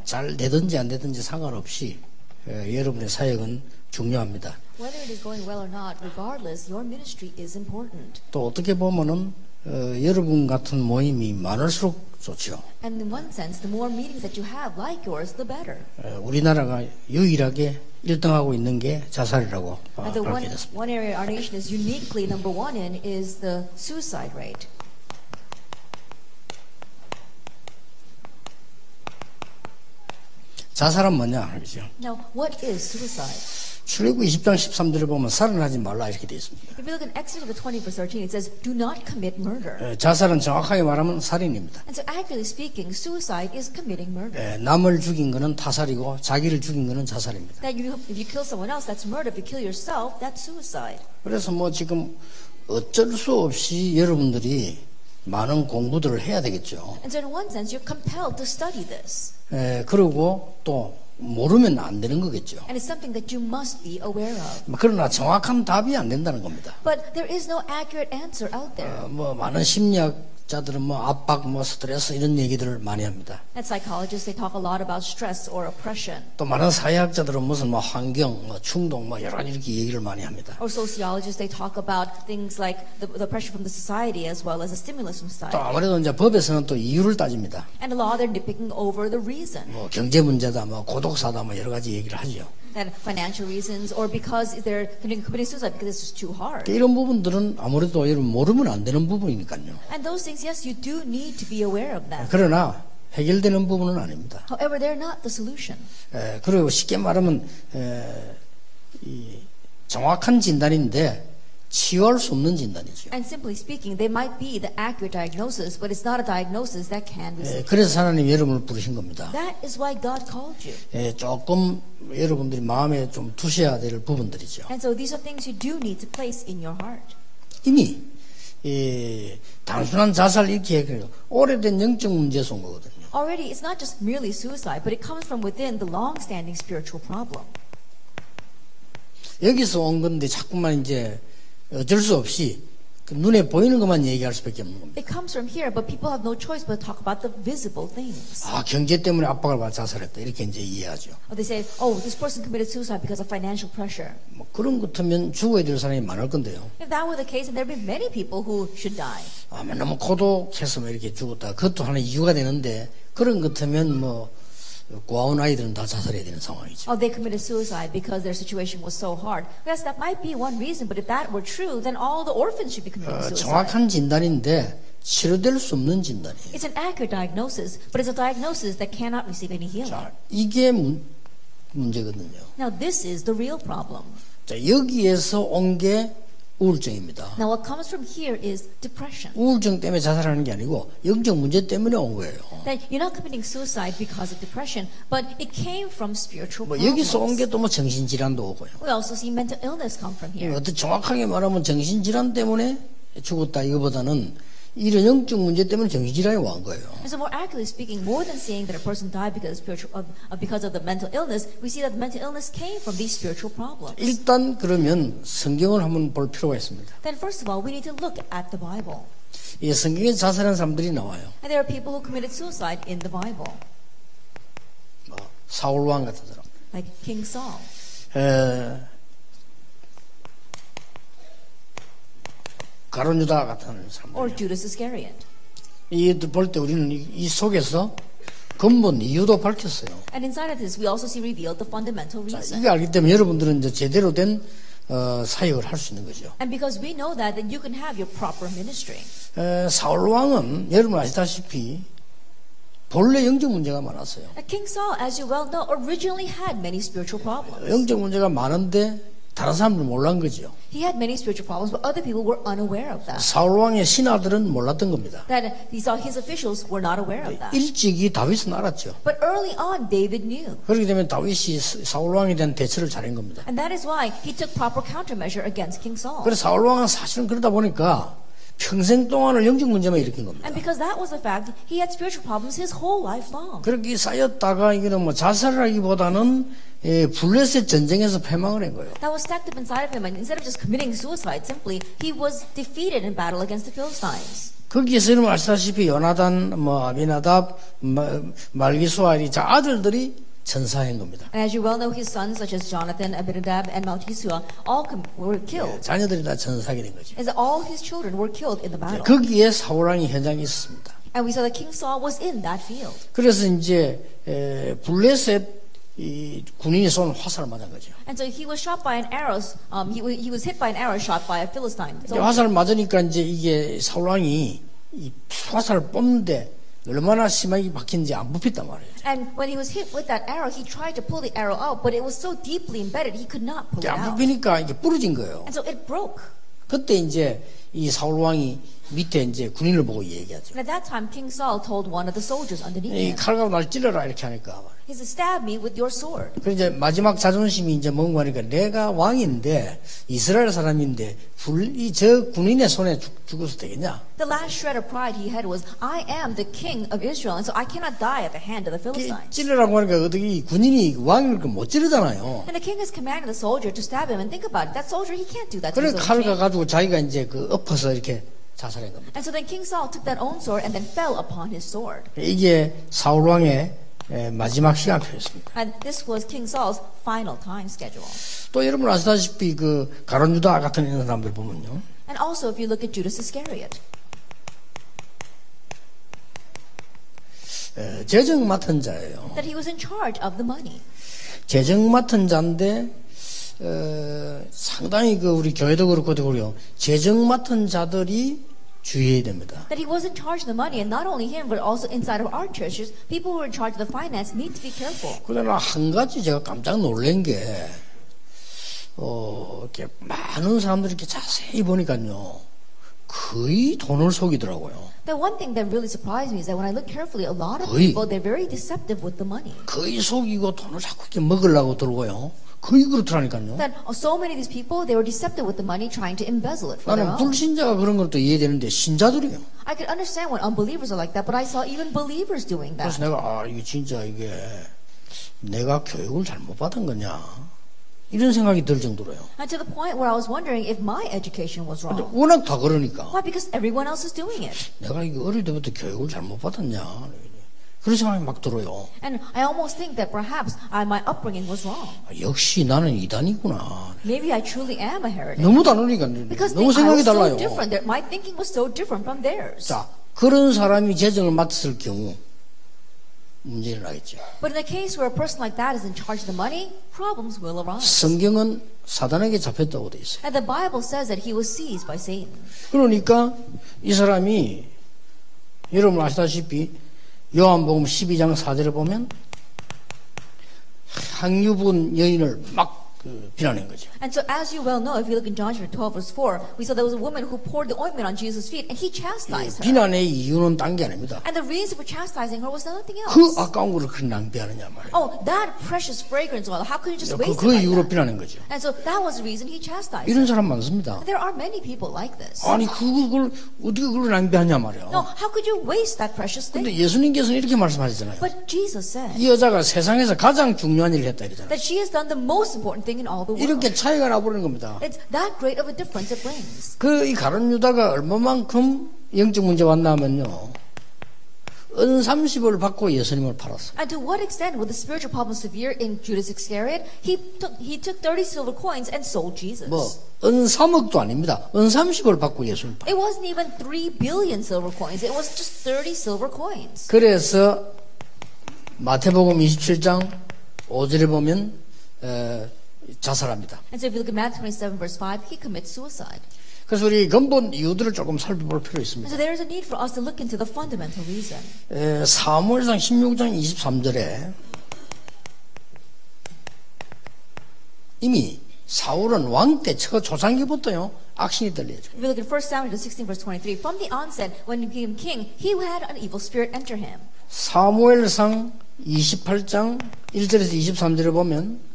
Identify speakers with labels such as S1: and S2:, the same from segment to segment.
S1: 잘 되든지 안 되든지 상관없이 여러분의 사역은 중요합니다.
S2: Whether it is going well or not, regardless, your ministry is important.
S1: 또 어떻게 보면은 여러분 같은 모임이 많을수록 좋죠.
S2: And in one sense, the more meetings that you have like yours, the better.
S1: 우리나라가 유일하게 1등하고 있는 게 자살이라고
S2: And the
S1: 그렇게 됐습니다.
S2: one area our nation is uniquely number one in is the suicide rate.
S1: 자살은 뭐냐 그러죠.
S2: Now, what is suicide?
S1: 출애굽 20장 13절에 보면 살인하지 말라 이렇게 되어 있습니다.
S2: If you look in Exodus 20 verse 13, it says, "Do not commit murder."
S1: 자살은 정확하게 말하면 살인입니다.
S2: And so, accurately speaking, suicide is committing murder.
S1: 남을 죽인 거는 타살이고 자기를 죽인 거는 자살입니다.
S2: That if you kill someone else, that's murder. If you kill yourself, that's suicide.
S1: 그래서 뭐 지금 어쩔 수 없이 여러분들이 많은 공부들을 해야 되겠죠.
S2: And so, in one sense, you're compelled to study this.
S1: 그리고 또 모르면 안 되는 거겠죠.
S2: And it's something that you must be aware of.
S1: 그러나 정확한 답이 안 된다는 겁니다.
S2: But there is no accurate answer out there.
S1: 뭐 많은 심리학자들은 뭐 압박, 뭐 스트레스 이런 얘기들을 많이 합니다.
S2: And psychologists, they talk a lot about stress or oppression.
S1: 또 많은 사회학자들은 무슨 뭐 환경, 뭐 충동, 뭐 여러 가지 이렇게 얘기를 많이 합니다.
S2: Or sociologists, they talk about things like the pressure from the society as well as the stimulus from
S1: 또
S2: society.
S1: 아무래도 이제 법에서는 또 이유를 따집니다.
S2: And a law, they're nitpicking over the reason.
S1: 뭐 경제 문제다, 뭐 고독사다, 뭐 여러 가지 얘기를 하죠.
S2: And financial reasons, or because they're committing suicide because it's just too hard.
S1: 이런 부분들은 아무래도 여러분 모르면 안 되는 부분이니까요.
S2: And those things, yes, you do need to be aware of them.
S1: 그러나 해결되는 부분은 아닙니다.
S2: However, they're not the solution.
S1: 그리고 쉽게 말하면 이 정확한 진단인데 치유할 수 없는 진단이죠.
S2: And simply speaking, they might be the accurate diagnosis, but it's not a diagnosis that can be saved.
S1: 그래서 하나님 여러분을 부르신 겁니다.
S2: That is why God called you.
S1: 조금 여러분들이 마음에 좀 두셔야 될 부분들이죠.
S2: And so these are things you do need to place in your heart.
S1: 이미 단순한 자살 이렇게 해요. 오래된 영적 문제에서 온 거거든요.
S2: Already, it's not just merely suicide, but it comes from within the long-standing spiritual problem.
S1: 여기서 온 건데 자꾸만 이제 어쩔 수 없이 그 눈에 보이는 것만 얘기할 수밖에 없는 겁니다.
S2: It comes from here, but people have no choice but to talk about the visible things.
S1: 경제 때문에 압박을 받아 자살했다 이렇게 이제 이해하죠.
S2: Or they say, oh, this person committed suicide because of financial pressure.
S1: 뭐 그런 것 같으면 죽어야 될 사람이 많을 건데요.
S2: If that were the case, then there'd be many people who should die.
S1: 너무 고독해서 뭐 이렇게 죽었다. 그것도 하나의 이유가 되는데 그런 것 같으면 뭐 고아원 아이들은 다 자살해야 되는 상황이죠.
S2: Oh, they committed suicide because their situation was so hard. Yes, that might be one reason, but if that were true, then all the orphans should be committing suicide.
S1: 정확한 진단인데 치료될 수 없는 진단이에요.
S2: It's an accurate diagnosis, but it's a diagnosis that cannot receive any healing.
S1: 자, 이게 문제거든요.
S2: Now, this is the real problem.
S1: 자, 여기에서 온 게 우울증입니다.
S2: Now, what comes from here is depression.
S1: 우울증 때문에 자살하는 게 아니고 영적 문제 때문에 온 거예요.
S2: That you're not committing suicide because of depression, but it came from spiritual
S1: 뭐
S2: problems.
S1: 여기서 온 게 또 뭐 정신질환도 오고요.
S2: We also see mental illness come from here.
S1: 어떻게 정확하게 말하면 정신질환 때문에 죽었다 이거보다는 이런 영적 문제 때문에 정신질환이 온 거예요.
S2: And so more accurately speaking, more than saying that a person died because of the mental illness, we see that the mental illness came from these spiritual problems.
S1: 일단 그러면 성경을 한번 볼 필요가 있습니다.
S2: Then first of all, we need to look at the Bible.
S1: 이 성경에 자살한 사람들이 나와요.
S2: And there are people who committed suicide in the Bible,
S1: 뭐 사울 왕 같은 사람.
S2: like King Saul.
S1: 가룟 유다 같은 사람.
S2: Or Judas Iscariot.
S1: 이들 볼 때 우리는 이 속에서 근본 이유도 밝혔어요.
S2: And inside of this, we also see revealed the fundamental reason.
S1: 이게 알기 때문에 여러분들은 이제 제대로 된 사역을 할 수 있는 거죠.
S2: And because we know that, then you can have your proper ministry.
S1: 사울 왕은 여러분 아시다시피 본래 영적 문제가 많았어요.
S2: King Saul, as you well know, originally had many spiritual problems.
S1: 영적 문제가 많은데 다른 사람들은 몰란 거죠.
S2: He had many spiritual problems, but other people were unaware of that.
S1: 사울 왕의 신하들은 몰랐던 겁니다.
S2: That he saw his officials were not aware of that.
S1: 일찍이 다윗은 알았죠.
S2: But early on, David knew.
S1: 그렇기 때문에 다윗이 사울 왕에 대한 대처를 잘한 겁니다.
S2: And that is why he took proper countermeasure against King Saul.
S1: 그래서 사울 왕은 사실은 그러다 보니까 평생 동안을 영적 문제만 일으킨 겁니다.
S2: And because that was the fact, he had spiritual problems his whole life long.
S1: 그렇게 쌓였다가 이거는 뭐 자살하기보다는 블레셋 전쟁에서 패망을 한 거예요.
S2: That was stacked up inside of him, and instead of just committing suicide, simply he was defeated in battle against the Philistines.
S1: 거기에서 여러분 아시다시피 요나단, 아비나답, 말기수아리 자 아들들이 전사한 겁니다.
S2: And as you well know, his sons such as Jonathan, Abinadab, and Malchishua all were killed.
S1: 자녀들이 다 전사하게 된 거죠.
S2: As all his children were killed in the battle.
S1: 거기에 사울왕이 현장에 있었습니다.
S2: And we saw that King Saul was in that field.
S1: 그래서 이제 블레셋 이 군인이 쏜 화살을 맞은 거죠.
S2: And so he was shot by an arrow. He was hit by an arrow shot by a Philistine.
S1: 화살을 맞으니까 이제 이게 사울왕이 이 화살을 뽑는데 얼마나 심하게 박힌지 안 뽑혔단 말이에요.
S2: And when he was hit with that arrow, he tried to pull the arrow out, but it was so deeply embedded, he could not pull it
S1: 안
S2: out.
S1: 뽑히니까 이게 부러진 거예요.
S2: And so it broke.
S1: 그때 이제 이 사울왕이 밑에 이제 군인을 보고 얘기하죠.
S2: And at that time, King Saul told one of the soldiers underneath
S1: 이
S2: him,
S1: 칼과 날 찔러라 이렇게 하니까.
S2: he said, "Stab me with your sword."
S1: 그 이제 마지막 자존심이 이제 뭔가 하니까 내가 왕인데 이스라엘 사람인데 저 군인의 손에 죽어서 되겠냐?
S2: The last shred of pride he had was, "I am the king of Israel, and so I cannot die at the hand of the Philistines."
S1: 찔러라고 하니까 어떻게 이 군인이 왕을 못 찌르잖아요.
S2: And the king has commanded the soldier to stab him. And think about it, that soldier, he can't do that to
S1: 그래
S2: his own
S1: 칼을
S2: king.
S1: 가지고 자기가 이제 그 엎어서 이렇게 자살한 겁니다.
S2: And so then King Saul took that own sword and then fell upon his sword.
S1: 이게 사울 왕의 마지막 시간표였습니다.
S2: And this was King Saul's final time schedule.
S1: 또 여러분 아시다시피 그 가룟 유다 같은 이런 사람들 보면요.
S2: And also, if you look at Judas Iscariot,
S1: 재정 맡은 자예요.
S2: that he was in charge of the money.
S1: 재정 맡은 자인데 상당히 그 우리 교회도 그렇고 그래요. 재정 맡은 자들이 주의해야 됩니다.
S2: That he was in charge of the money, and not only him, but also inside of our churches, people who are in charge of the finance need to be careful.
S1: 그러나 한 가지 제가 깜짝 놀란 게 이렇게 많은 사람들이 이렇게 자세히 보니까요, 거의 돈을 속이더라고요.
S2: The one thing that really surprised me is that when I look carefully, a lot of
S1: 거의.
S2: people, they're very deceptive with the money.
S1: 거의 속이고 돈을 자꾸 이렇게 먹으려고 들고요. 거의 그렇더라니까요.
S2: That so many of these people, they were deceptive with the money, trying to embezzle it for their
S1: 나는
S2: own.
S1: 불신자가 그런 건 또 이해되는데 신자들이요.
S2: I could understand when unbelievers are like that, but I saw even believers doing
S1: 그래서
S2: that.
S1: 내가 이게 진짜 이게 내가 교육을 잘못 받은 거냐 이런 생각이 들 정도로요.
S2: And to the point where I was wondering if my education was
S1: 근데
S2: wrong.
S1: 워낙 다 그러니까
S2: Why? Because everyone else is doing it.
S1: 내가 이거 어릴 때부터 교육을 잘못 받았냐 그런 생각이 막 들어요.
S2: And I almost think that perhaps my upbringing was wrong.
S1: 역시 나는 이단이구나.
S2: Maybe I truly am a heretic.
S1: 너무 다르니까
S2: Because
S1: 너무
S2: I
S1: 생각이
S2: was so
S1: 달라요.
S2: different. My thinking was so different from theirs.
S1: 자, 그런 사람이 재정을 맡았을 경우 문제가 나겠죠.
S2: But in the case where a person like that is in charge of the money, problems will arise.
S1: 성경은 사단에게 잡혔다고 돼 있어요.
S2: And the Bible says that he was seized by Satan.
S1: 그러니까 이 사람이 여러분 아시다시피 요한복음 12장 4절에 보면 향유분 여인을 막 비난한 거죠.
S2: And so as you well know, if you look in John chapter 12 verse 4, we saw there was a woman who poured the ointment on Jesus' feet and he chastised her.
S1: 비난의 이유는 딴 게 아닙니다.
S2: And the reason for chastising her was nothing
S1: 그
S2: else.
S1: 아까운 거를 그렇게 낭비하느냐 말이에요.
S2: Oh, that precious fragrance oil, how could you just waste
S1: 그
S2: it like
S1: 이유로
S2: that?
S1: 비난한 거죠.
S2: And so that was the reason he chastised
S1: 이런
S2: her.
S1: 사람 많습니다.
S2: There are many people like this.
S1: 아니 그걸 어떻게 그걸 낭비하냐 말이에요.
S2: No, how could you waste that precious
S1: 근데
S2: thing?
S1: 예수님께서는 이렇게 말씀하시잖아요.
S2: But Jesus said
S1: 이 여자가 세상에서 가장 중요한 일을 했다 이러잖아요.
S2: that she has done the most important thing in all the world.
S1: 이렇게 차이가 나버리는 겁니다.
S2: It's that great of a difference it brings.
S1: 이 가룟 유다가 얼마만큼 영적 문제 왔냐면요. 은 30을 받고 예수님을 팔았어요.
S2: And to what extent, with the spiritual problem severe in Judas Iscariot, he took 30 silver coins and sold Jesus.
S1: 은 3억도 아닙니다. 은 30을 받고 예수님을 팔았어요.
S2: It wasn't even 3 billion silver coins. It was just 30 silver coins.
S1: 그래서 마태복음 27장 5절에 보면 자살합니다.
S2: And so if you look at Matthew 27 verse 5, he commits suicide.
S1: 그래서 우리 근본 이유들을 조금 살펴볼 필요
S2: And
S1: 있습니다.
S2: so there is a need for us to look into the fundamental reason.
S1: 사무엘상 16장 23절에 이미 사울은 왕 때 초창기부터요 악신이 들려죠.
S2: If you look at 1 Samuel 16 verse 23, from the onset, when he became king, he had an evil spirit enter him.
S1: 사무엘상 28장 1절에서 23절에 보면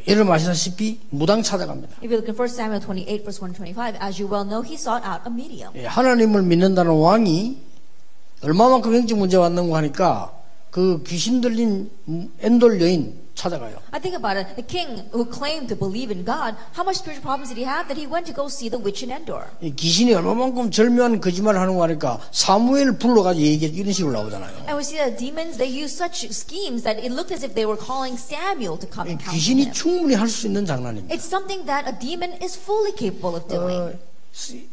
S1: 여러분 아시다시피 무당 찾아갑니다.
S2: If you look at 1 Samuel 28 verse 125, as you well know, he sought out a medium.
S1: 하나님을 믿는다는 왕이 얼마만큼 영적 문제 왔는가 하니까 그 귀신 들린 엔돌 여인 찾아가요.
S2: I think about it. The king who claimed to believe in God, how much spiritual problems did he have that he went to go see the witch in Endor?
S1: 이 귀신이 얼마만큼 절묘한 거짓말을 하는 거 하니까 사무엘 불러가지고 얘기해 이런 식으로 나오잖아요.
S2: And we see that demons, they use such schemes that it looked as if they were calling Samuel to come and counsel
S1: 귀신이
S2: him.
S1: 충분히 할 수 있는 장난입니다.
S2: It's something that a demon is fully capable of doing.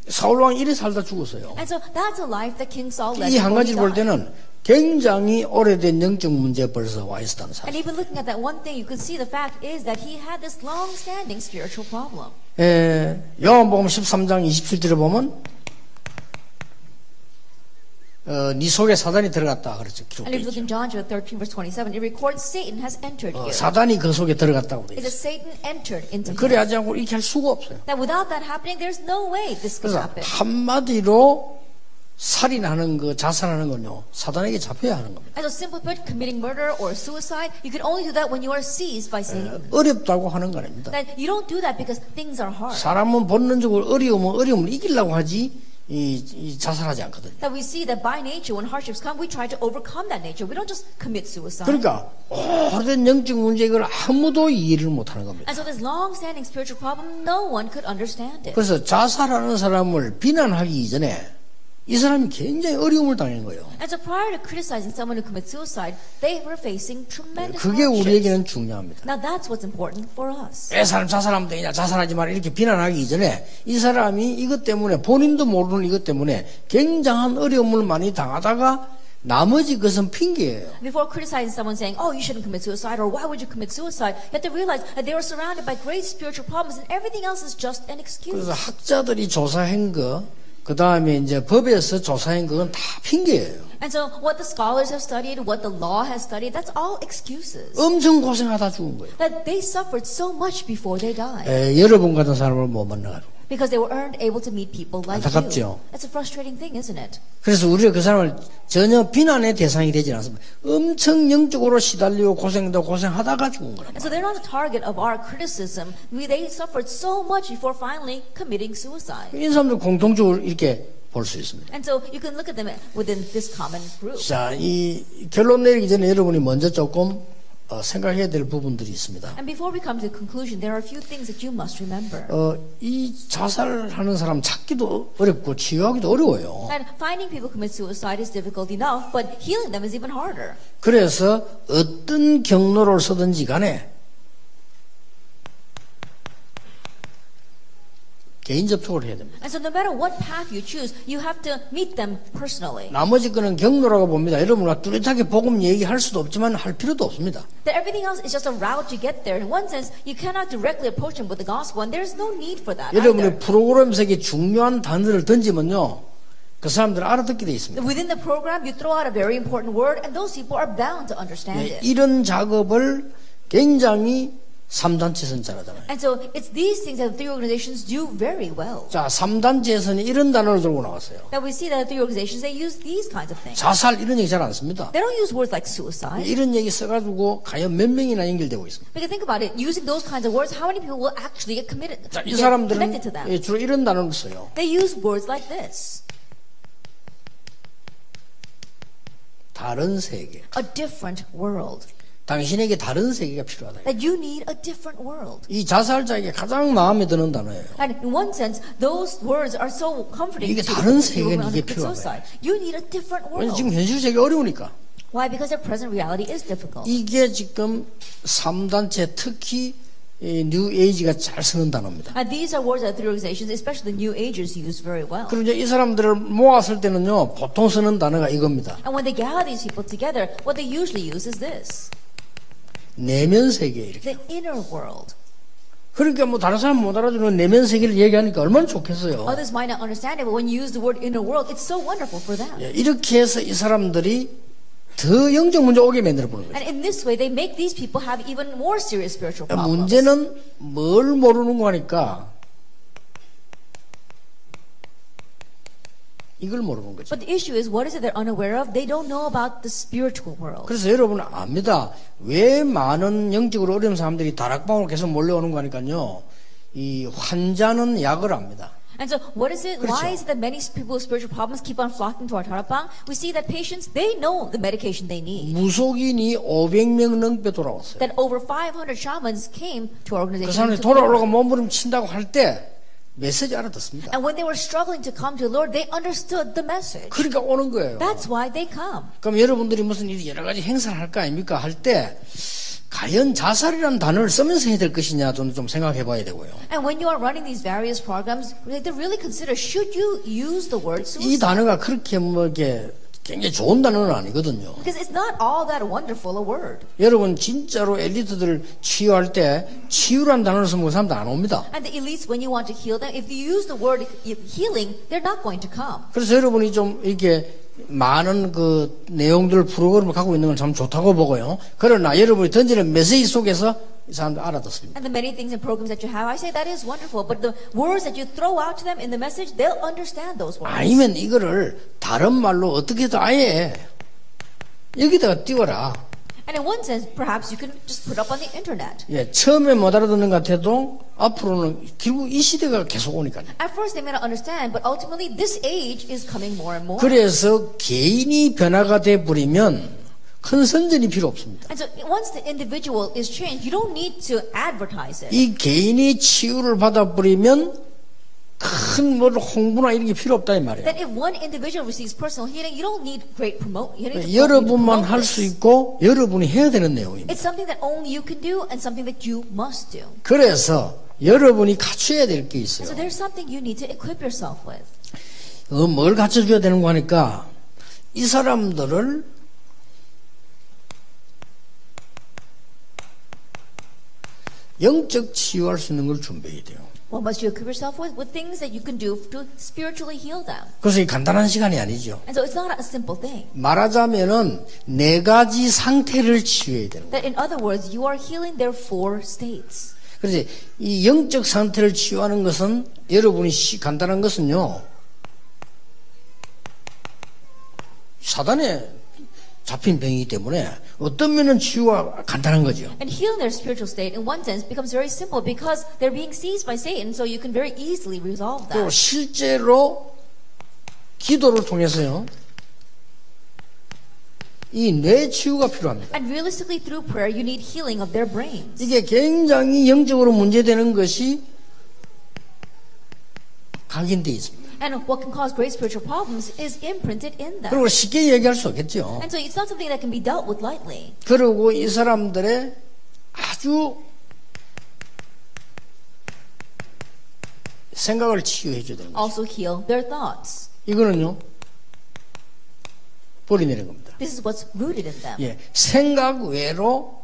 S1: 사울 왕이 이래 살다 죽었어요.
S2: And so that's a life that King Saul led
S1: 이 한
S2: before
S1: 가지를
S2: he
S1: 볼
S2: died.
S1: 때는 굉장히 오래된 영적 문제에 벌써 와 있었다는
S2: And
S1: 사실.
S2: even looking at that one thing, you can see the fact is that he had this long-standing spiritual problem.
S1: 요한복음 13장 27절에 보면 네 속에 사단이 들어갔다 그렇죠.
S2: And if you look
S1: 기록되어
S2: in John chapter 13, verse 27, it records Satan has entered here.
S1: 사단이 그 속에 들어갔다고 돼
S2: It
S1: 있어요.
S2: says Satan entered into him.
S1: 그래 하지 않고 이렇게 할 수가 없어요.
S2: That without that happening, there's no way this could
S1: 그래서
S2: happen.
S1: 한마디로 살인하는 거, 자살하는 건요 사단에게 잡혀야 하는 겁니다.
S2: And so simply put, committing murder or suicide, you can only do that when you are seized by Satan.
S1: 어렵다고 하는 거 아닙니다.
S2: That you don't do that because things are hard.
S1: 사람은 본능적으로 어려움을 이기려고 하지 이 자살하지 않거든요.
S2: That we see that by nature, when hardships come, we try to overcome that nature. We don't just commit suicide.
S1: 그러니까 오래된 영적 문제 이걸 아무도 이해를 못하는 겁니다.
S2: And so this long-standing spiritual problem, no one could understand it.
S1: 그래서 자살하는 사람을 비난하기 이전에 이 사람이 굉장히 어려움을 당한 거예요.
S2: And so prior to criticizing someone who commits suicide, they were facing tremendous
S1: 그게
S2: hardships.
S1: 우리에게는 중요합니다.
S2: Now that's what's important for us.
S1: 왜 사람 자살하면 되냐, 자살하지 마라 이렇게 비난하기 이전에 이 사람이 이것 때문에 본인도 모르는 이것 때문에 굉장한 어려움을 많이 당하다가 나머지 것은 핑계예요.
S2: Before criticizing someone saying, oh, you shouldn't commit suicide, or why would you commit suicide, you have to realize that they were surrounded by great spiritual problems and everything else is just an excuse.
S1: 그래서 학자들이 조사한 거, 그 다음에 이제 법에서 조사한 그건 다 핑계예요.
S2: And so what the scholars have studied, what the law has studied, that's all excuses.
S1: 엄청 고생하다 죽은 거예요.
S2: That they suffered so much before they died.
S1: 여러분 같은 사람을 못 만나가지고.
S2: Because they weren't able to meet people like
S1: 안타깝죠.
S2: you. That's a frustrating thing, isn't it?
S1: 그래서 우리가 그 사람을 전혀 비난의 대상이 되지 않습니다. 엄청 영적으로 시달리고 고생하다가 죽은 거란
S2: And so they're not the target of our criticism. They suffered so much before finally committing suicide.
S1: 이 사람들 공통적으로 이렇게 볼 수 있습니다.
S2: And so you can look at them within this common group.
S1: 자, 이 결론 내리기 전에 여러분이 먼저 조금 생각해야 될 부분들이 있습니다.
S2: And before we come to the conclusion, there are a few things that you must remember.
S1: 이 자살하는 사람 찾기도 어렵고 치유하기도 어려워요.
S2: And finding people commit suicide is difficult enough, but healing them is even harder.
S1: 그래서 어떤 경로를 쓰든지 간에 개인 접촉을 해야 됩니다.
S2: And so no matter what path you choose, you have to meet them personally.
S1: 나머지 거는 경로라고 봅니다. 여러분과 뚜렷하게 복음 얘기할 수도 없지만 할 필요도 없습니다.
S2: That everything else is just a route to get there. In one sense, you cannot directly approach them with the gospel, and there's no need for that
S1: 여러분의
S2: either.
S1: 프로그램 속에 중요한 단어를 던지면요, 그 사람들은 알아듣게 돼 있습니다.
S2: Within the program, you throw out a very important word, and those people are bound to understand it.
S1: 이런 작업을 굉장히 3단체에서는 잘하잖아요.
S2: And so it's these things that the three organizations do very well.
S1: 자, 3단체에서는 이런 단어를 들고 나왔어요.
S2: That we see that the three organizations, they use these kinds of things.
S1: 자살 이런 얘기 잘 안 씁니다.
S2: They don't use words like suicide.
S1: 이런 얘기 써가지고 과연 몇 명이나 연결되고 있습니다.
S2: Because think about it, using those kinds of words, how many people will actually get committed,
S1: 자, 이
S2: get
S1: 사람들은
S2: connected to them?
S1: 주로 이런 단어를 써요.
S2: They use words like this.
S1: 다른 세계.
S2: A different world.
S1: 당신에게 다른 세계가 필요하다.
S2: That you need a different world.
S1: 이 자살자에게 가장 마음에 드는 단어예요.
S2: And in one sense, those words are so comforting
S1: 이게
S2: to
S1: 다른
S2: the people
S1: 세계는
S2: who
S1: 이게
S2: commit
S1: 필요한
S2: suicide. You need a different
S1: 왜냐면
S2: world.
S1: 지금 현실 세계 어려우니까.
S2: Why? Because their present reality is difficult.
S1: 이게 지금 3단체 특히 뉴 에이지가 잘 쓰는 단어입니다.
S2: And these are words that three organizations, especially the New Agers, use very well.
S1: 그럼 이제 이 사람들을 모았을 때는요, 보통 쓰는 단어가 이겁니다.
S2: And when they gather these people together, what they usually use is this.
S1: 내면 세계 이렇게.
S2: The inner world.
S1: 그러니까 뭐 다른 사람 못 알아주는 내면 세계를 얘기하니까 얼마나 좋겠어요.
S2: Others might not understand it, but when you use the word inner world, it's so wonderful for them.
S1: 이렇게 해서 이 사람들이 더 영적 문제 오게 만들어 보는 거죠.
S2: And in this way, they make these people have even more serious spiritual problems.
S1: 문제는 뭘 모르는 거니까 이걸 모르는 거죠.
S2: But the issue is, what is it they're unaware of? They don't know about the spiritual world.
S1: 그래서 여러분은 압니다. 왜 많은 영적으로 어려운 사람들이 다락방으로 계속 몰려오는 거니까요. 이 환자는 약을 압니다.
S2: And so, what is it? Why is it that many people with spiritual problems keep on flocking to our tarapang? We see that patients, they know the medication they need.
S1: 무속인이 500명 넘게 돌아왔어요.
S2: That over 500 shamans came to our
S1: 그
S2: organization.
S1: 사람이 돌아오려고 몸부림친다고 할 때 메시지 알아듣습니다.
S2: And when they were struggling to come to the Lord, they understood the message.
S1: 그러니까 오는 거예요.
S2: That's why they come.
S1: 그럼 여러분들이 무슨 여러 가지 행사를 할 거 아닙니까? 할 때 과연 자살이라는 단어를 쓰면서 해야 될 것이냐 좀 생각해 봐야 되고요.
S2: And when you are running these various programs, they really consider, should you use the word
S1: 이
S2: suicide?
S1: 단어가 그렇게 뭐 이렇게 굉장히 좋은 단어는 아니거든요.
S2: Because it's not all that wonderful a word.
S1: 여러분 진짜로 엘리트들 치유할 때 치유란 단어를 쓰면 그 사람도 안 옵니다.
S2: And the elites, when you want to heal them, if you use the word healing, they're not going to come.
S1: 그래서 여러분이 좀 이렇게 많은 그 내용들 프로그램을 갖고 있는 건 참 좋다고 보고요. 그러나 여러분이 던지는 메시지 속에서 이 사람들 알아듣습니다.
S2: And the many things and programs that you have, I say that is wonderful. But the words that you throw out to them in the message, they'll understand those words.
S1: 아니면 이거를 다른 말로 어떻게든 아예 여기다가 띄워라.
S2: And in one sense, perhaps you can just put up on the internet.
S1: 예, 처음에 못 알아듣는 것 같아도 앞으로는 결국 이 시대가 계속 오니까요.
S2: At first they may not understand, but ultimately this age is coming more and more.
S1: 그래서 개인이 변화가 돼 버리면 큰 선전이 필요 없습니다.
S2: And so once the individual is changed, you don't need to advertise it.
S1: 이 개인이 치유를 받아 버리면 큰 뭐 홍보나 이런 게 필요 없다 이 말이에요.
S2: That if one individual receives personal healing, you don't need great promote. You don't need to
S1: 여러분만
S2: promote
S1: 할
S2: this.
S1: 수 있고 여러분이 해야 되는 내용입니다.
S2: It's something that only you can do and something that you must do.
S1: 그래서 여러분이 갖춰야 될 게 있어요.
S2: So there's something you need to equip yourself with.
S1: 뭘 갖춰줘야 되는 거 하니까 이 사람들을 영적 치유할 수 있는 걸 준비해야 돼요.
S2: What must you equip yourself with? With things that you can do to spiritually heal them.
S1: 그래서 이 간단한 시간이 아니죠.
S2: And so it's not a simple thing.
S1: 말하자면은 4가지 상태를 치유해야 되는 거예요.
S2: That in other words, you are healing their 4 states.
S1: 그래서 이 영적 상태를 치유하는 것은 여러분이 간단한 것은요. 사단에 잡힌 병이기 때문에 어떤 면은 치유가 간단한 거죠.
S2: And healing their spiritual state, in one sense, becomes very simple because they're being seized by Satan, so you can very easily resolve
S1: 또
S2: that.
S1: 실제로 기도를 통해서요. 이 뇌 치유가 필요합니다.
S2: And realistically, through prayer, you need healing of their brains.
S1: 이게 굉장히 영적으로 문제되는 것이 각인되어 있습니다.
S2: And what can cause great spiritual problems is imprinted in them.
S1: 그리고 쉽게 얘기할 수 없겠죠.
S2: And so it's not something that can be dealt with lightly.
S1: 그리고 이 사람들의 아주 생각을 치유해 줘야 되는 거죠.
S2: Also heal their thoughts.
S1: 이거는요. 뿌리 내는 겁니다.
S2: This is what's rooted in them.
S1: 예, 생각 외로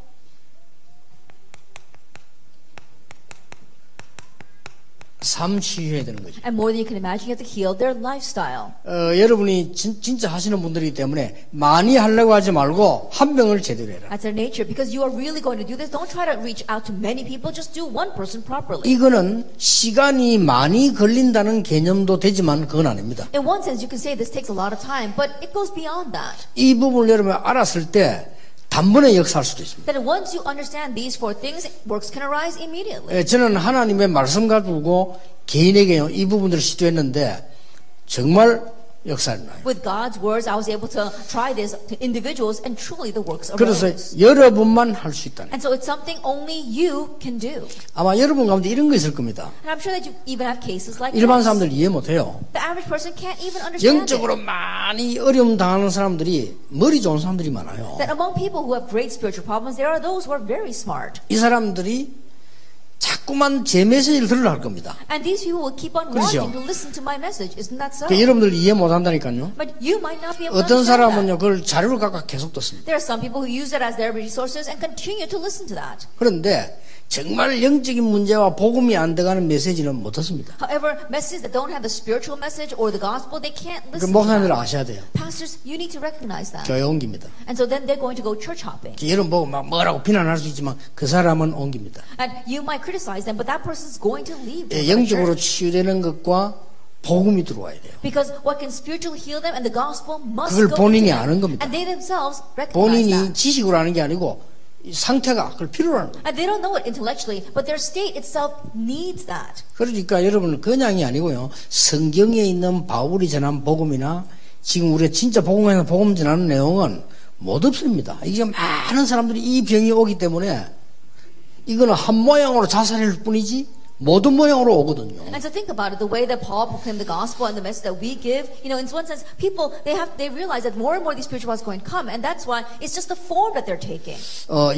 S1: 삶 치유해야 되는 거죠.
S2: And more than you can imagine, you have to heal their lifestyle.
S1: 여러분이 진짜 하시는 분들이기 때문에 많이 하려고 하지 말고 한 명을 제대로 해라.
S2: That's their nature. Because you are really going to do this, don't try to reach out to many people. Just do one person properly.
S1: 이거는 시간이 많이 걸린다는 개념도 되지만 그건 아닙니다.
S2: In one sense, you can say this takes a lot of time, but it goes beyond that.
S1: 이 부분을 여러분 알았을 때 단번에 역사할 수도 있습니다.
S2: That once you understand these 4 things, works can arise immediately.
S1: 저는 하나님의 말씀 가지고 개인에게 이 부분들을 시도했는데 정말 역사를 나요.
S2: With God's words, I was able to try this to individuals, and truly the works
S1: 그래서
S2: arose.
S1: 여러분만 할 수 있다는.
S2: And so it's something only you can do.
S1: 아마 여러분 가운데 이런 거 있을 겁니다.
S2: And I'm sure that you even have cases like
S1: 일반
S2: this.
S1: 사람들 이해 못해요.
S2: The average person can't even understand it.
S1: 영적으로 많이 어려움 당하는 사람들이 머리 좋은 사람들이 많아요.
S2: That among people who have great spiritual problems, there are those who are very smart.
S1: 이 사람들이 자꾸만 제 메시지를 들으려 할 겁니다.
S2: And these people will keep on
S1: 그렇죠.
S2: wanting to listen to my message. Isn't that so?
S1: 그러니까 여러분들 이해 못한다니까요.
S2: But you might not be able to
S1: 어떤
S2: understand
S1: 사람은요
S2: that.
S1: 그걸 자료를 갖고 계속 듣습니다.
S2: There are some people who use it as their resources and continue to listen to that.
S1: 그런데 정말 영적인 문제와 복음이 안 들어가는 메시지는 못 듣습니다.
S2: However, messages that don't have the spiritual message or the gospel, they can't
S1: 그
S2: listen to
S1: 목사님들
S2: that.
S1: 아셔야 돼요.
S2: Pastors, you need to recognize that.
S1: 교회 옮깁니다.
S2: And so then they're going to go church hopping.
S1: 여러분 보고 막 뭐라고 비난할 수 있지만 그 사람은 옮깁니다.
S2: And you might criticize them, but that person's going to leave
S1: 예,
S2: the
S1: 영적으로
S2: church.
S1: 치유되는 것과 복음이 들어와야 돼요.
S2: Because what can spiritually heal them and the gospel must
S1: 그걸
S2: go
S1: 본인이
S2: into them.
S1: 아는 겁니다.
S2: And they themselves recognize
S1: 본인이
S2: that.
S1: 지식으로 아는 게 아니고 이 상태가 그걸 필요로 하는 거예요.
S2: And they don't know it intellectually, but their state itself needs that.
S1: 그러니까 여러분 그냥이 아니고요. 성경에 있는 바울이 전한 복음이나 지금 우리가 진짜 복음에서 복음 전하는 내용은 못 없습니다. 이게 많은 사람들이 이 병이 오기 때문에 이거는 한 모양으로 자살할 뿐이지 모든 모양으로 오거든요.
S2: And so think about it, the way that Paul proclaimed the gospel and the message that we give, in one sense, people, they realize that more and more these spiritual is going to come, and that's why it's just the form that they're taking.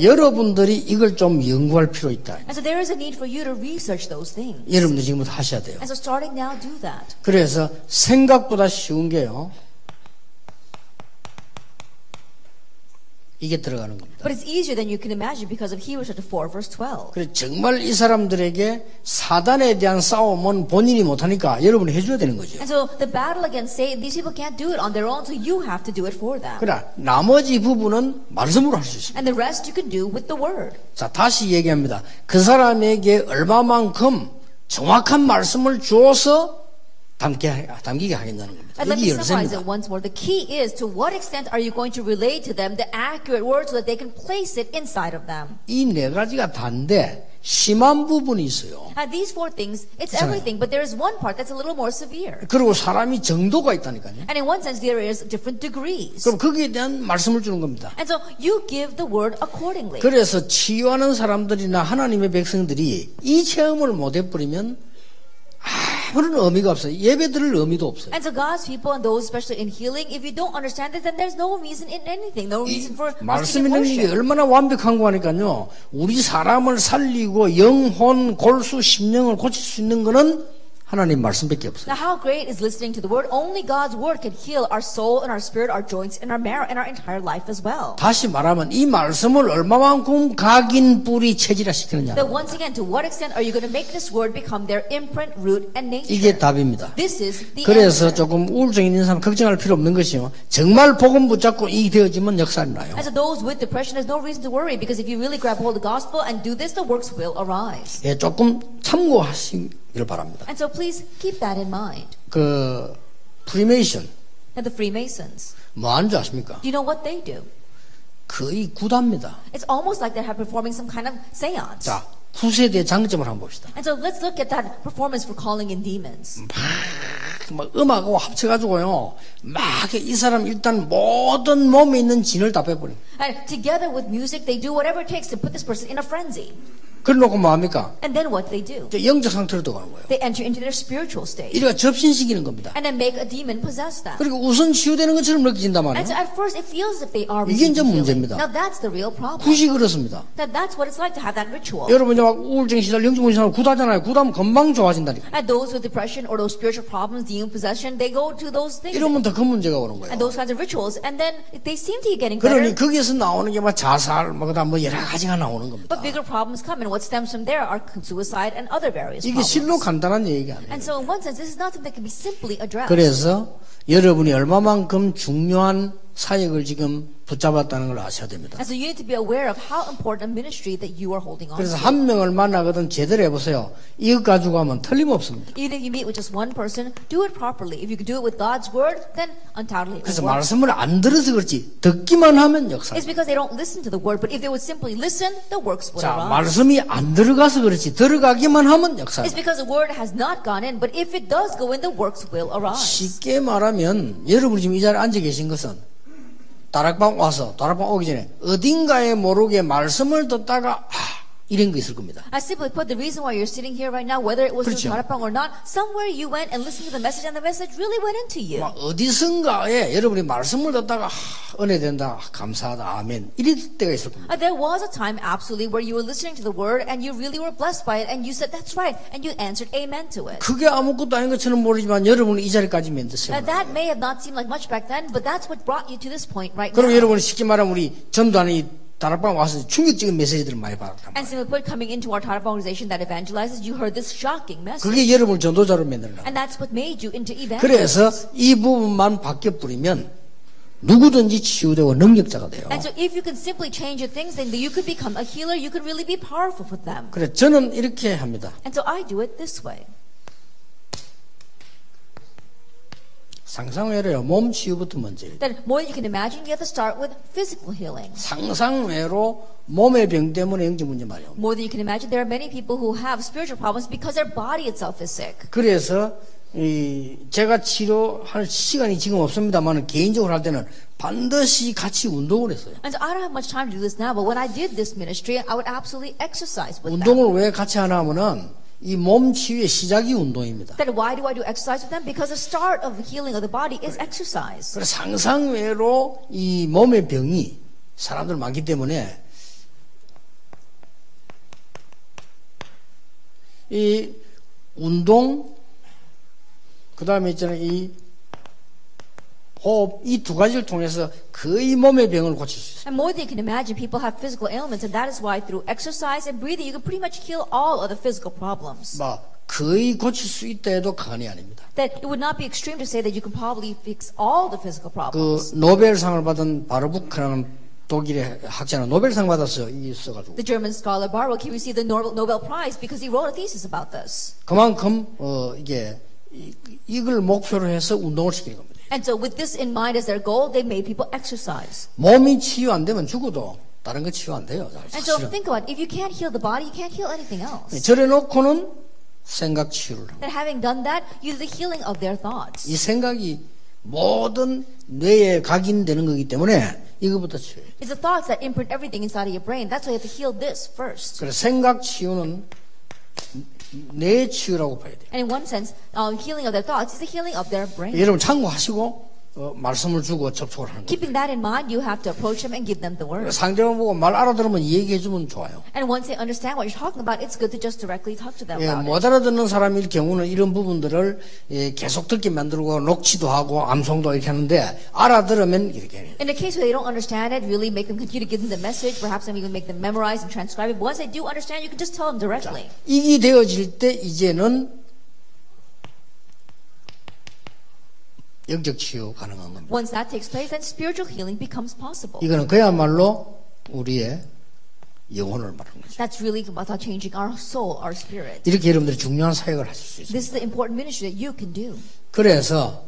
S1: 여러분들이 이걸 좀 연구할 필요 있다.
S2: And so there is a need for you to research those things.
S1: 여러분들 지금부터 하셔야 돼요.
S2: And so starting now, do that.
S1: 그래서 생각보다 쉬운 게요. 이게 들어가는 겁니다.
S2: But it's easier than you can imagine because of Hebrews chapter 4, verse 12.
S1: 그래서 정말 이 사람들에게 사단에 대한 싸움은 본인이 못하니까 여러분이 해줘야 되는 거죠.
S2: And so the battle against Satan, these people can't do it on their own, so you have to do it for them.
S1: 그러나 나머지 부분은 말씀으로 할 수 있습니다.
S2: And the rest you can do with the word.
S1: 자, 다시 얘기합니다. 그 사람에게 얼마만큼 정확한 말씀을 주어서 담기게 하겠다는 겁니다.
S2: And let me
S1: 이게
S2: summarize
S1: 열쇠입니다.
S2: it once more. The key is to what extent are you going to relate to them the accurate word so that they can place it inside of them.
S1: 이 네 가지가 다인데 심한 부분이 있어요.
S2: And these four things, it's
S1: 그렇잖아요.
S2: everything, but there is one part that's a little more severe.
S1: 그리고 사람이 정도가 있다니까요.
S2: And in one sense, there is different degrees.
S1: 그럼 거기에 대한 말씀을 주는 겁니다.
S2: And so you give the word accordingly.
S1: 그래서 치유하는 사람들이나 하나님의 백성들이 이 체험을 못 해버리면 아무런 의미가 없어요. 예배 드릴 의미도 없어요.
S2: And so God's people and those especially in healing, if you don't understand it, then there's no reason in anything, no reason for us to
S1: 말씀
S2: give
S1: 있는 게
S2: worship.
S1: 얼마나 완벽한 거 하니까요. 우리 사람을 살리고 영혼, 골수, 심령을 고칠 수 있는 거는 하나님 말씀밖에 없어요.
S2: Now how great is listening to the word? Only God's word can heal our soul and our spirit, our joints and our marrow and our entire life as well.
S1: 다시 말하면 이 말씀을 얼마만큼 각인 뿌리 체질화 시키느냐.
S2: But once again, to what extent are you going to make this word become their imprint, root, and nature?
S1: 이게 답입니다.
S2: This is the
S1: 그래서
S2: answer.
S1: 조금 우울증 있는 사람 걱정할 필요 없는 것이요. 정말 복음 붙잡고 이 되어지면 역사가 나요.
S2: And so those with depression, there's no reason to worry because if you really grab hold of the gospel and do this, the works will arise.
S1: 예, 조금 참고하시길 바랍니다.
S2: And so please keep that in mind.
S1: 그 프리메이션
S2: And the Freemasons,
S1: 뭐 하는 줄 아십니까?
S2: do you know what they do?
S1: 거의 구다입니다.
S2: It's almost like they're performing some kind of seance.
S1: 자, 후세대의 장점을 한번 봅시다.
S2: And so let's look at that performance for calling in demons.
S1: 막 음악하고 합쳐가지고요. 막 이 사람 일단 모든 몸에 있는 진을 다 빼버려.
S2: And together with music, they do whatever it takes to put this person in a frenzy.
S1: 그래놓고 뭐합니까?
S2: And then what they do?
S1: 이제 영적 상태로 들어가는 거예요.
S2: They enter into their spiritual state.
S1: 이래가 접신시키는 겁니다.
S2: And then make a demon possess them.
S1: 그리고 우선 치유되는 것처럼 느껴진단
S2: And
S1: 말이에요.
S2: so at first it feels as if they are
S1: 이게 이제
S2: receiving healing.
S1: 문제입니다.
S2: Now that's the real problem.
S1: 굿이 그렇습니다.
S2: That's what it's like to have that ritual.
S1: 여러분 이제 막 우울증 시절 영적 문제하고 구다잖아요. 구다면 금방 좋아진다니까.
S2: And those with depression or those spiritual problems, demon possession, they go to those things.
S1: 이러면 더 큰 문제가 오는 거예요.
S2: And those kinds of rituals. And then they seem to be getting better.
S1: 그러니 거기에서 나오는 게 막 자살, 뭐 그다음 뭐 여러 가지가 나오는 겁니다.
S2: But bigger problems come. And what stems from there are suicide and other various
S1: 이게 실로
S2: problems.
S1: 간단한 얘기가 아니에요.
S2: And so in one sense, this is not something that can be simply addressed.
S1: 그래서 여러분이 얼마만큼 중요한 사역을 지금 붙잡았다는 걸 아셔야 됩니다.
S2: And so you need to be aware of how important a ministry that you are holding on
S1: 그래서
S2: to.
S1: 한 명을 만나거든 제대로 해보세요. 이것 가지고 하면 틀림없습니다.
S2: Even if you meet with just one person, do it properly. If you can do it with God's word, then undoubtedly it
S1: 그래서
S2: will work.
S1: 말씀을 안 들어서 그렇지 듣기만 하면 역사.
S2: It's because they don't listen to the word, but if they would simply listen, the works would
S1: 자,
S2: arise.
S1: 말씀이 안 들어가서 그렇지 들어가기만 하면 역사.
S2: It's because the word has not gone in, but if it does go in, the works will arise.
S1: 쉽게 말하면 여러분이 지금 이 자리에 앉아 계신 것은 다락방 와서 다락방 오기 전에 어딘가에 모르게 말씀을 듣다가 이런 거 있을 겁니다.
S2: I simply put, the reason why you're sitting here right now, whether it was
S1: 그렇죠.
S2: through Tarapang or not, somewhere you went and listened to the message, and the message really went into you.
S1: 막 어디선가에 여러분이 말씀을 듣다가 은혜 된다, 감사하다, 아멘 이럴 때가 있을 겁니다.
S2: There was a time, absolutely, where you were listening to the word and you really were blessed by it, and you said, "That's right," and you answered amen to it.
S1: 그게 아무것도 아닌 것처럼 모르지만 여러분은 이 자리까지 만드세요.
S2: Now that may have not seemed like much back then, but that's what brought you to this point right
S1: 그럼
S2: now.
S1: 여러분이 쉽게 말하면 우리 전도하는 다락방 와서 충격적인 메시지들을 많이 받았단
S2: And
S1: 말이에요.
S2: simply put, coming into our Tarapang organization that evangelizes, you heard this shocking message.
S1: 그게 여러분을 전도자로 만들어요.
S2: And that's what made you into evangelists.
S1: 그래서 이 부분만 바뀌어 버리면 누구든지 치유되고 능력자가 돼요.
S2: And so if you can simply change your things, then you could become a healer, you could really be powerful for them.
S1: 그래 저는 이렇게 합니다.
S2: And so I do it this way.
S1: 상상외로요. 몸 치유부터 먼저 해야 돼요.
S2: That more than you can imagine, you have to start with physical healing.
S1: 상상외로 몸의 병 때문에 영적 문제 말이에요.
S2: More than you can imagine, there are many people who have spiritual problems because their body itself is sick.
S1: 그래서 제가 치료할 시간이 지금 없습니다만 개인적으로 할 때는 반드시 같이 운동을 했어요.
S2: And so I don't have much time to do this now, but when I did this ministry, I would absolutely exercise with them.
S1: 운동을 왜 같이 하나 하면은 이 몸 치유의 시작이 운동입니다.
S2: Then why do I do exercise with them? Because the start of the healing of the body is exercise.
S1: 그래서 상상외로 이 몸의 병이 사람들 많기 때문에 이 운동 그 다음에 있잖아요. 이 호흡 이 두 가지를 통해서 거의 몸의 병을 고칠 수 있어요.
S2: And more than you can imagine, people have physical ailments, and that is why through exercise and breathing, you can pretty much heal all of the physical problems.
S1: 뭐 거의 고칠 수 있다 해도 과언이 아닙니다.
S2: That it would not be extreme to say that you can probably fix all the physical problems.
S1: 그 노벨상을 받은 바르부크라는 독일의 학자는 노벨상 받았어요. 이 써가지고.
S2: The German scholar Baruch, he received the Nobel Prize because he wrote a thesis about this.
S1: 그만큼 이게 이걸 목표로 해서 운동을 시키는 겁니다.
S2: And so with this in mind as their goal, they made people exercise.
S1: 몸이 치유 안 되면 죽어도 다른 거 치유 안 돼요.
S2: And so
S1: 사실은.
S2: think about it. If you can't heal the body, you can't heal anything else.
S1: 저래 놓고는 생각 치유를 합니다.
S2: Then having done that, you do the healing of their thoughts.
S1: 이 생각이 모든 뇌에 각인되는 거기 때문에 이거부터 치유해야 돼요.
S2: It's the thoughts that imprint everything inside of your brain. That's why you have to heal this first.
S1: 그래서 생각 치유는 뇌 치유라고 봐야 돼요.
S2: And in one sense, healing of their thoughts is the healing of their brain.
S1: 여러분 참고하시고 말씀을 주고 접촉을 하는 거예요.
S2: Keeping that in mind, you have to approach them and give them the word.
S1: 상대방 보고 말 알아들으면 얘기해 주면 좋아요.
S2: And once they understand what you're talking about, it's good to just directly talk to them
S1: 예,
S2: about
S1: 못
S2: it.
S1: 알아듣는 사람일 경우는 이런 부분들을 계속 듣게 만들고 녹취도 하고 암송도 이렇게 하는데 알아들으면 이렇게 해요.
S2: In the case where they don't understand it, really make them continue to give them the message. Perhaps then we can make them memorize and transcribe it. But once they do understand, you can just tell them directly.
S1: 이게 되어질 때 이제는 영적 치유 가능한 겁니다.
S2: Once that takes place, then spiritual healing becomes possible.
S1: 이거는 그야말로 우리의 영혼을 말하는 거죠.
S2: That's really about changing our soul, our spirit.
S1: 이렇게 여러분들이 중요한 사역을 하실 수 있습니다.
S2: This is the important ministry that you can do.
S1: 그래서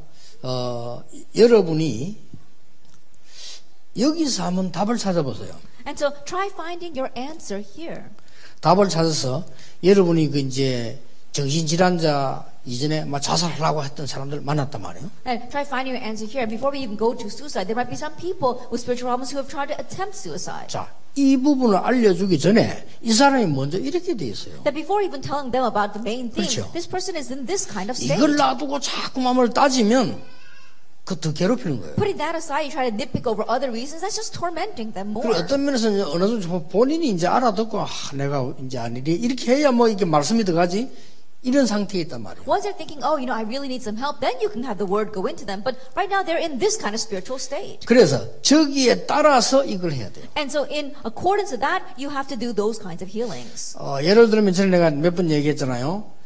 S1: 여러분이 여기서 한번 답을 찾아보세요.
S2: And so try finding your answer here.
S1: 답을 찾아서 여러분이 그 이제 정신질환자 이전에 막 자살하려고 했던 사람들 만났단 말이에요.
S2: And try finding your answer here. Before we even go to suicide, there might be some people with spiritual problems who have tried to attempt suicide.
S1: 자, 이 부분을 알려주기 전에 이 사람이 먼저 이렇게 돼 있어요.
S2: That before even telling them about the main thing,
S1: 그렇죠.
S2: this person is in this kind of state.
S1: 이걸 놔두고 자꾸 마음을 따지면 그 더 괴롭히는 거예요.
S2: Putting that aside, you try to nitpick over other reasons, that's just tormenting them more.
S1: 그리고 어떤 면에서는 어느 정도 본인이 이제 알아듣고 내가 이제 아니래 이렇게 해야 뭐 이게 말씀이 들어가지 이런 상태에 있단 말이에요.
S2: Once they're thinking, oh, I really need some help, then you can have the word go into them. But right now, they're in this kind of spiritual state.
S1: 그래서 저기에 따라서 이걸 해야 돼요.
S2: And so in accordance to that, you have to do those kinds of healings.
S1: 예를 들면 전에 내가 몇 번 얘기했잖아요.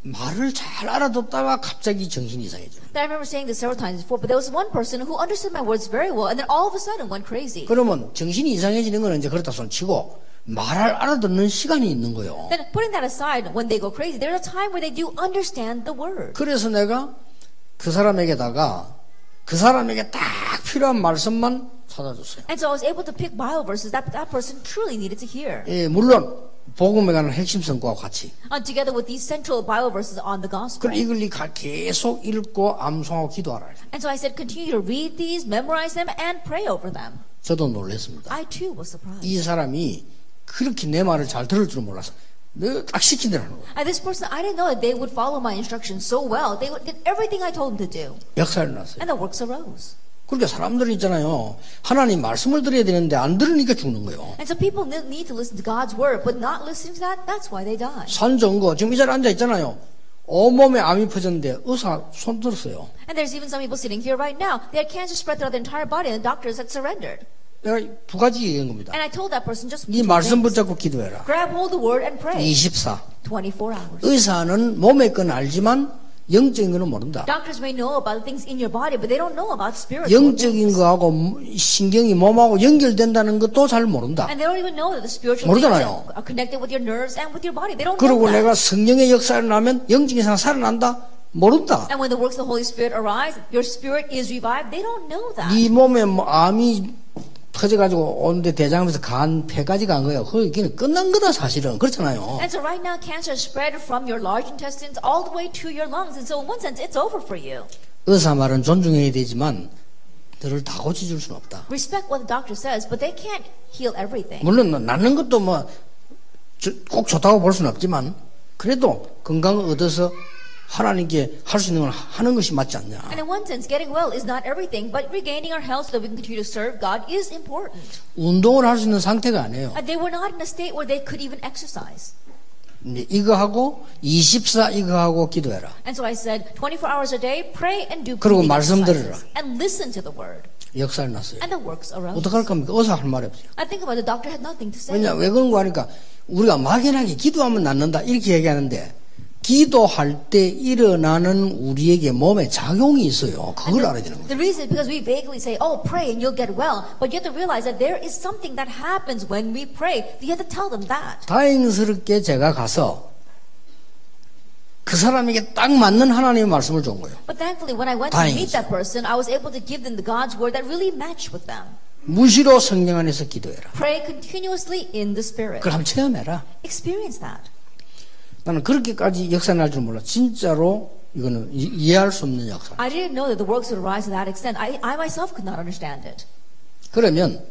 S1: 말을 잘 알아듣다가 갑자기 정신이 이상해져요.
S2: I remember saying this several times before, but there was one person who understood my words very well, and then all of a sudden went crazy.
S1: 그러면 정신이 이상해지는 건 이제 그렇다 손 치고 말을 알아듣는 시간이 있는 거예요.
S2: Then putting that aside, when they go crazy, there's a time where they do understand the word.
S1: 그래서 내가 그 사람에게다가 그 사람에게 딱 필요한 말씀만 찾아줬어요.
S2: And so I was able to pick Bible verses that that person truly needed to hear.
S1: 예, 물론 복음에 관한 핵심 성과와 같이.
S2: Together with these central Bible verses on the gospel.
S1: 그럼 이걸 계속 읽고 암송하고 기도하라.
S2: And so I said, continue to read these, memorize them, and pray over them.
S1: 저도 놀랐습니다.
S2: I too was surprised.
S1: 이 사람이 그렇게 내 말을 잘 들을 줄은 몰라서 늘 딱 시킨 대로 하는 거예요.
S2: And this person, I didn't know that they would follow my instructions so well. They did everything I told them to do.
S1: 역사를 났어요.
S2: And the works arose.
S1: 그러니까 사람들이 있잖아요. 하나님 말씀을 들어야 되는데 안 들으니까 죽는 거예요.
S2: And so people need to listen to God's word, but not listening to that, that's why they die.
S1: 산정거 지금 이 자리에 앉아 있잖아요. 온몸에 암이 퍼졌는데 의사 손 들었어요.
S2: And there's even some people sitting here right now. They had cancer spread throughout their entire body, and the doctors had surrendered.
S1: 내가 두 가지 얘기한 겁니다.
S2: And I told that person just
S1: 이 말씀 붙잡고 기도해라.
S2: grab hold of the word and pray.
S1: 24.
S2: 24 hours.
S1: 의사는 몸의 건 알지만 영적인 거는 모른다.
S2: Doctors may know about the things in your body, but they don't know about spiritual
S1: 영적인
S2: things.
S1: 거하고 신경이 몸하고 연결된다는 것도 잘 모른다.
S2: And they don't even know that the spiritual
S1: 모르잖아요.
S2: things are connected with your nerves and with your body. They don't know
S1: 그리고
S2: that.
S1: 내가 성령의 역사를 나면 영적인 사람 살아난다? 모른다.
S2: And when the works of the Holy Spirit arise, your spirit is revived. They don't know that.
S1: 네 몸에 뭐 암이 터져가지고 오는데 대장에서 간, 폐까지 간 거예요. 거기는 끝난 거다 사실은. 그렇잖아요.
S2: And so right now cancer is spread from your large intestines all the way to your lungs. And so in one sense, it's over for you.
S1: 의사 말은 존중해야 되지만 너를 다 고쳐줄 수는 없다.
S2: Respect what the doctor says, but they can't heal everything.
S1: 물론 낫는 것도 뭐 꼭 좋다고 볼 수는 없지만 그래도 건강을 얻어서 하나님께 할 수 있는 걸 하는 것이 맞지 않냐.
S2: And in one sense, getting well is not everything, but regaining our health so that we can continue to serve God is important.
S1: 운동을 할 수 있는 상태가 아니에요.
S2: And they were not in a state where they could even exercise.
S1: 이거 하고 24 이거 하고 기도해라.
S2: And so I said, 24 hours a day, pray and do
S1: 그리고
S2: breathing
S1: 말씀
S2: exercises.
S1: 들으라.
S2: And listen to the word.
S1: 역사를 났어요.
S2: And the works arose.
S1: 어떡할 겁니까? 의사 할 말이 없어요.
S2: I think about it, the doctor had nothing to say.
S1: 왜냐, 왜 그런 거 하니까 우리가 막연하게 기도하면 낫는다 이렇게 얘기하는데 기도할 때 일어나는 우리에게 몸에 작용이 있어요. 그걸 알아야 되는 거예요.
S2: The reason is because we vaguely say, oh, pray and you'll get well. But you have to realize that there is something that happens when we pray. You have to tell them that.
S1: 다행스럽게 제가 가서 그 사람에게 딱 맞는 하나님의 말씀을 준 거예요.
S2: But thankfully, when I went to meet that person, I was able to give them the God's word that really matched with them.
S1: 무시로 성령 안에서 기도해라.
S2: Pray continuously in the Spirit.
S1: 그걸 한번 체험해라.
S2: Experience that.
S1: 나는 그렇게까지 역사 날 줄 몰라. 진짜로 이거는 이해할 수 없는 역사.
S2: I didn't know that the works would arise to that extent. I myself could not understand it.
S1: 그러면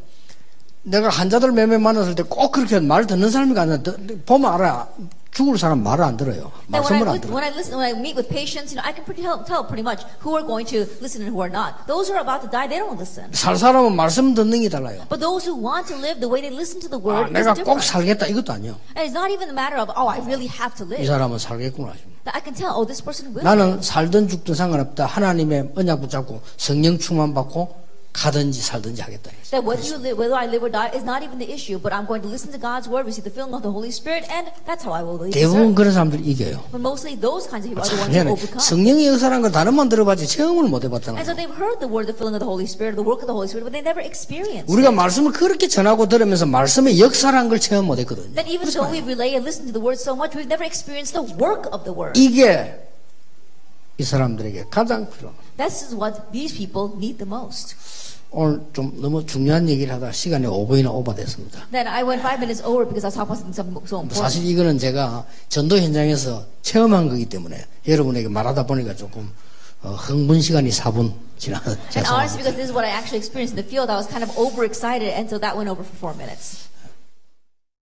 S1: 내가 환자들 몇몇 만났을 때 꼭 그렇게 말 듣는 사람이 아니라 보면 알아. 죽을 사람 말을 안 들어요. 말씀을 안 들어요.
S2: When I meet with patients, I can tell pretty much who are going to listen and who are not. Those who are about to die, they don't listen.
S1: 살 사람은 말씀 듣는 게 달라요.
S2: But those who want to live, the way they listen to the word is
S1: 내가
S2: different.
S1: 꼭 살겠다 이것도 아니에요.
S2: And it's not even a matter of, oh, I really have to
S1: 이
S2: live.
S1: 사람은 살겠구나.
S2: I can tell, oh, this person will.
S1: 나는 살든 죽든 상관없다. 하나님의 언약 붙잡고 성령 충만 받고 가든지 살든지 하겠다.
S2: That whether I live or die is not even the issue, but I'm going to listen to God's word, receive the filling of the Holy Spirit, and that's how I will live.
S1: 대부분 그런 사람들 이겨요.
S2: But mostly those kinds of people are the ones who overcome.
S1: 성령의 역사라는 걸 단어만 들어봤지 체험을 못 해봤잖아요.
S2: And so they've heard the word, the filling of the Holy Spirit, the work of the Holy Spirit, but they never experienced
S1: 우리가
S2: it.
S1: 말씀을 그렇게 전하고 들으면서 말씀의 역사라는 걸 체험 못 했거든요.
S2: That even though we relay and listen to the word so much, we've never experienced the work of the word.
S1: 이게 이 사람들에게 가장 필요합니다.
S2: This is what these people need the most.
S1: 오늘 좀 너무 중요한 얘기를 하다 시간이 5분이나 오버됐습니다.
S2: Then I went 5 minutes over because I was talking about something so important.
S1: 사실 이거는 제가 전도 현장에서 체험한 거기 때문에 여러분에게 말하다 보니까 조금 흥분 시간이 4분 지나서
S2: And honestly, because this is what I actually experienced in the field, I was kind of overexcited, and so that went over for 4 minutes.